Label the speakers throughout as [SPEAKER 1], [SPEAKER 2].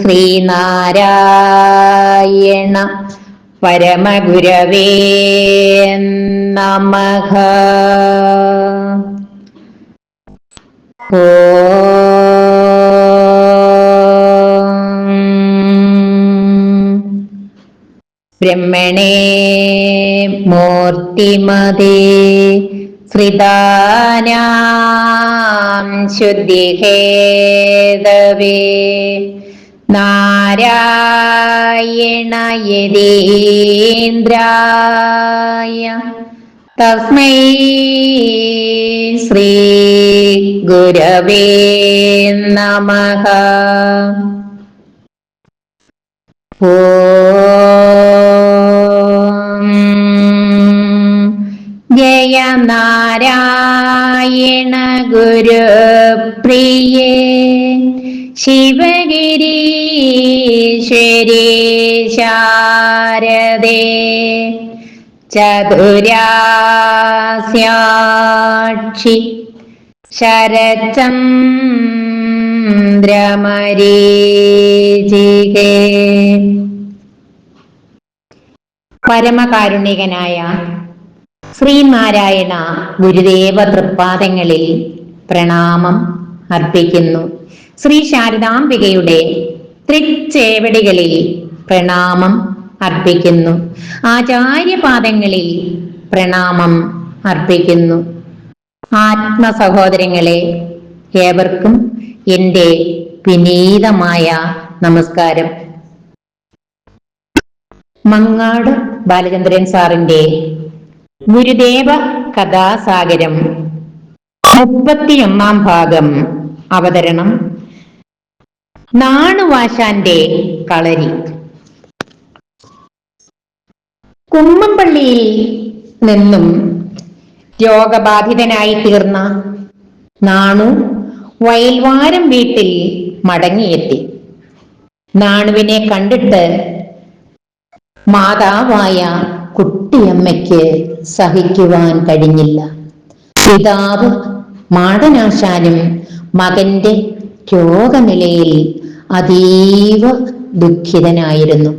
[SPEAKER 1] ശ്രീനാരായണ പരമഗുരവേ നമഃ. ബ്രഹ്മണേ മൂർത്തിമതേ ശ്രിതാനാം ശുദ്ധിഹേതവേ നാരായണ യതീന്ദ്രായ തസ്മൈ ശ്രീ ഗുരവേ നമഃ. ഓം ജയ നാരായണ ഗുരുപ്രിയേ ശിവഗിരീശ്വരി ശാരദേ ചതുരാസ്യാക്ഷി ശരചന്ദ്രമരീചികേ. പരമകാരുണികനായ ശ്രീനാരായണ ഗുരുദേവ തൃപ്പാദങ്ങളിൽ പ്രണാമം അർപ്പിക്കുന്നു. ശ്രീ ശാരദാംബികയുടെ തൃച്ചേവടികളിൽ പ്രണാമം അർപ്പിക്കുന്നു. ആചാര്യപാദങ്ങളിൽ പ്രണാമം അർപ്പിക്കുന്നു. ആത്മസഹോദരങ്ങളെ, ഏവർക്കും എൻ്റെ വിനീതമായ നമസ്കാരം. മങ്ങാട് ബാലചന്ദ്രൻ സാറിന്റെ ഗുരുദേവ കഥാസാഗരം 31 ഭാഗം. അവതരണം നാണുവാശാന്റെ കളരി. കുമ്മമ്പള്ളിയിൽ നിന്നും രോഗബാധിതനായി തീർന്ന നാണു വയൽവാരം വീട്ടിൽ മടങ്ങിയെത്തി. നാണുവിനെ കണ്ടിട്ട് മാതാവായ കുട്ടിയമ്മയ്ക്ക് സഹിക്കുവാൻ കഴിഞ്ഞില്ല. പിതാവ് മാടനാശാനും മകന്റെ രോഗനിലയിൽ അതീവ ദുഃഖിതനായിരുന്നു.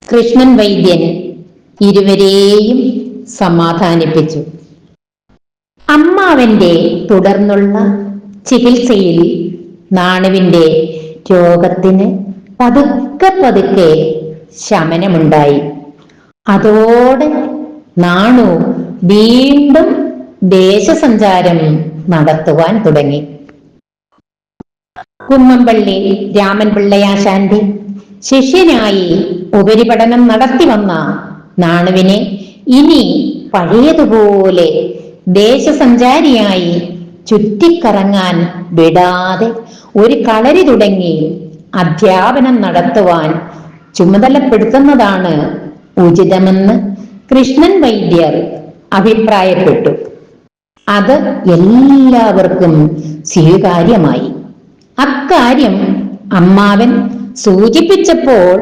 [SPEAKER 1] കൃഷ്ണൻ വൈദ്യൻ ഇരുവരെയും സമാധാനിപ്പിച്ചു. അമ്മാവന്റെ തുടർന്നുള്ള ചികിത്സയിൽ നാണുവിന്റെ രോഗത്തിന് പതുക്കെ പതുക്കെ ശമനമുണ്ടായി. അതോടെ നാണു വീണ്ടും ദേശസഞ്ചാരം നടത്തുവാൻ തുടങ്ങി. കുമ്മമ്പള്ളി രാമൻ പിള്ളയാശാന്റെ ശിഷ്യനായി ഉപരിപഠനം നടത്തി വന്ന നാണുവിനെ ഇനി പഴയതുപോലെ ദേശസഞ്ചാരിയായി ചുറ്റിക്കറങ്ങാൻ വിടാതെ ഒരു കളരി തുടങ്ങി അധ്യാപനം നടത്തുവാൻ ചുമതലപ്പെടുത്തുന്നതാണ് ഉചിതമെന്ന് കൃഷ്ണൻ വൈദ്യർ അഭിപ്രായപ്പെട്ടു. അത് എല്ലാവർക്കും സ്വീകാര്യമായി. അക്കാര്യം അമ്മാവൻ സൂചിപ്പിച്ചപ്പോൾ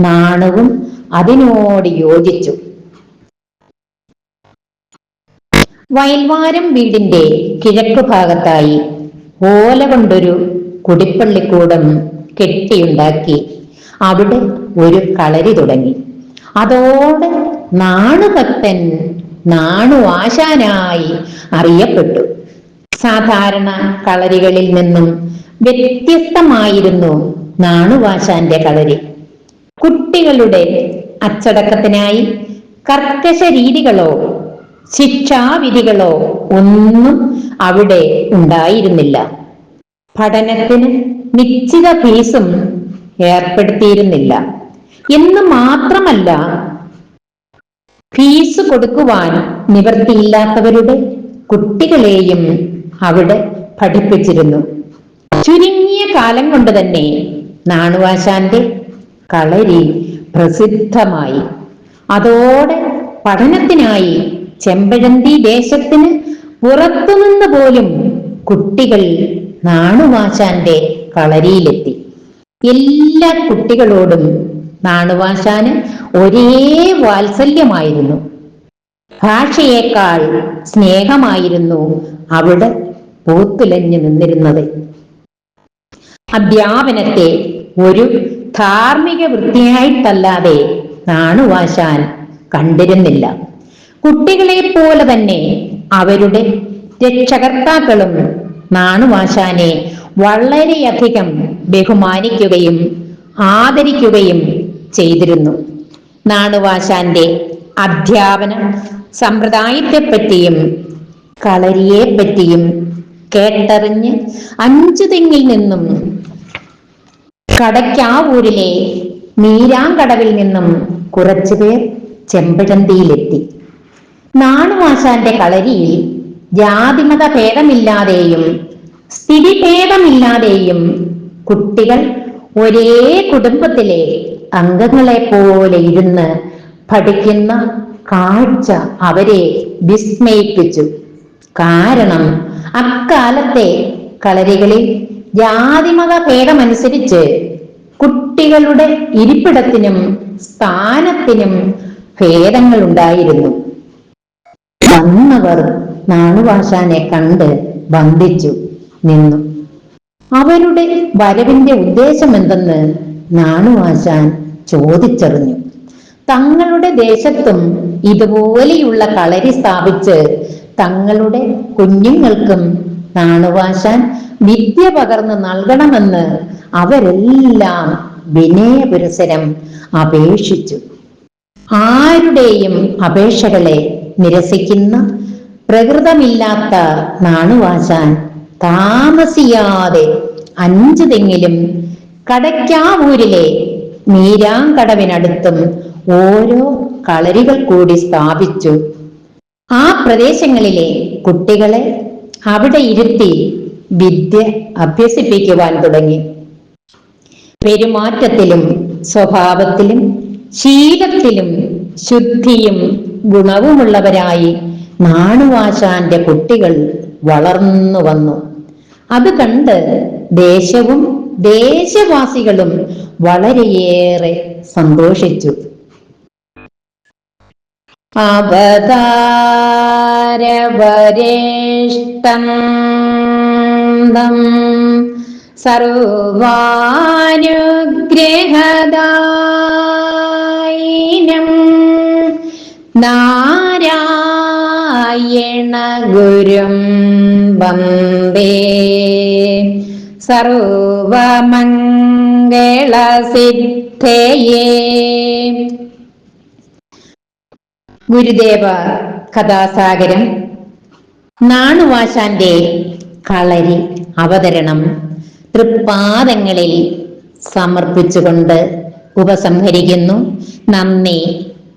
[SPEAKER 1] നാണുവും അതിനോട് യോജിച്ചു. വയൽവാരം വീടിന്റെ കിഴക്കു ഭാഗത്തായി ഓല കൊണ്ടൊരു കുടിപ്പള്ളിക്കൂടം കെട്ടിയുണ്ടാക്കി അവിടെ ഒരു കളരി തുടങ്ങി. അതോടെ നാണുഭക്തൻ നാണുവാശാനായി അറിയപ്പെട്ടു. സാധാരണ കളരികളിൽ നിന്നും വ്യത്യസ്തമായിരുന്നു നാണുവാശാന്റെ കളരി. കുട്ടികളുടെ അച്ചടക്കത്തിനായി കർക്കശ രീതികളോ ശിക്ഷാവിധികളോ ഒന്നും അവിടെ ഉണ്ടായിരുന്നില്ല. പഠനത്തിന് നിശ്ചിത ഫീസും ഏർപ്പെടുത്തിയിരുന്നില്ല എന്ന് മാത്രമല്ല, ഫീസ് കൊടുക്കുവാൻ നിവൃത്തിയില്ലാത്തവരുടെ കുട്ടികളെയും അവിടെ പഠിപ്പിച്ചിരുന്നു. ചുരുങ്ങിയ കാലം കൊണ്ട് തന്നെ നാണുവാശാന്റെ കളരി പ്രസിദ്ധമായി. അതോടെ പഠനത്തിനായി ചെമ്പഴന്തി ദേശത്തിന് പുറത്തുനിന്ന് പോലും കുട്ടികൾ നാണുവാശാന്റെ കളരിയിലെത്തി. എല്ലാ കുട്ടികളോടും നാണുവാശാന് ഒരേ വാത്സല്യമായിരുന്നു. ഭാഷയേക്കാൾ സ്നേഹമായിരുന്നു അവിടെ പൂത്തുലഞ്ഞു നിന്നിരുന്നത്. അധ്യാപനത്തെ ഒരു ധാർമ്മിക വൃത്തിയായിട്ടല്ലാതെ നാണുവാശാൻ കണ്ടിരുന്നില്ല. കുട്ടികളെ പോലെ തന്നെ അവരുടെ രക്ഷകർത്താക്കളും നാണുവാശാനെ വളരെയധികം ബഹുമാനിക്കുകയും ആദരിക്കുകയും ചെയ്തിരുന്നു. നാണുവാശാന്റെ അധ്യാപന സമ്പ്രദായത്തെപ്പറ്റിയും കളരിയെപ്പറ്റിയും കേട്ടറിഞ്ഞ് അഞ്ചുതെങ്ങിൽ നിന്നും കടയ്ക്കാവൂരിലെ നീരാങ്കടവിൽ നിന്നും കുറച്ചുപേർ ചെമ്പഴന്തിയിലെത്തി. നാണുവാശാന്റെ കളരിയിൽ ജാതിമത ഭേദമില്ലാതെയും സ്ഥിതിഭേദമില്ലാതെയും കുട്ടികൾ ഒരേ കുടുംബത്തിലെ അംഗങ്ങളെ പോലെ ഇരുന്ന് പഠിക്കുന്ന കാഴ്ച അവരെ വിസ്മയിപ്പിച്ചു. കാരണം അക്കാലത്തെ കളരികളിൽ ജാതിമത ഭേദമനുസരിച്ച് കുട്ടികളുടെ ഇരിപ്പിടത്തിനും സ്ഥാനത്തിനും ഭേദങ്ങൾ ഉണ്ടായിരുന്നു. വന്നവർ നാണുവാശാനെ കണ്ട് വന്ദിച്ചു നിന്നു. അവരുടെ വരവിന്റെ ഉദ്ദേശം എന്തെന്ന് നാണുവാശാൻ ചോദിച്ചറിഞ്ഞു. തങ്ങളുടെ ദേശത്തും ഇതുപോലെയുള്ള കളരി സ്ഥാപിച്ച് തങ്ങളുടെ കുഞ്ഞുങ്ങൾക്കും നാണുവാശാൻ വിദ്യ പകർന്നു നൽകണമെന്ന് അവരെല്ലാം വിനയപുരസരം അപേക്ഷിച്ചു. ആരുടെയും അപേക്ഷകളെ നിരസിക്കുന്ന പ്രകൃതമില്ലാത്ത നാണുവാശാൻ താമസിയാതെ അഞ്ചുതെങ്ങിലും കടയ്ക്കാവൂരിലെ നീരാങ്കടവിനടുത്തും ഓരോ കളരികൾ കൂടി സ്ഥാപിച്ചു. ആ പ്രദേശങ്ങളിലെ കുട്ടികളെ അവിടെ ഇരുത്തി വിദ്യ അഭ്യസിപ്പിക്കുവാൻ തുടങ്ങി. പെരുമാറ്റത്തിലും സ്വഭാവത്തിലും ശീലത്തിലും ശുദ്ധിയും ഗുണവുമുള്ളവരായി നാണുവാശാന്റെ കുട്ടികൾ വളർന്നു വന്നു. അത് കണ്ട് ദേശവും ദേശവാസികളും വളരെയേറെ സന്തോഷിച്ചു. അവതാരവരേഷ്ടം സർവാനുഗ്രഹദായിനം നാരായണ ഗുരും വന്ദേ സർവമംഗളസിദ്ധയേ. ഗുരുദേവ കഥാസാഗരം നാണുവാശാന്റെ കളരി അവതരണം തൃപ്പാദങ്ങളിൽ സമർപ്പിച്ചുകൊണ്ട് ഉപസംഹരിക്കുന്നു. നന്ദി,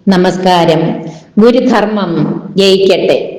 [SPEAKER 1] നമസ്കാരം. ഗുരുധർമ്മം ജയിക്കട്ടെ.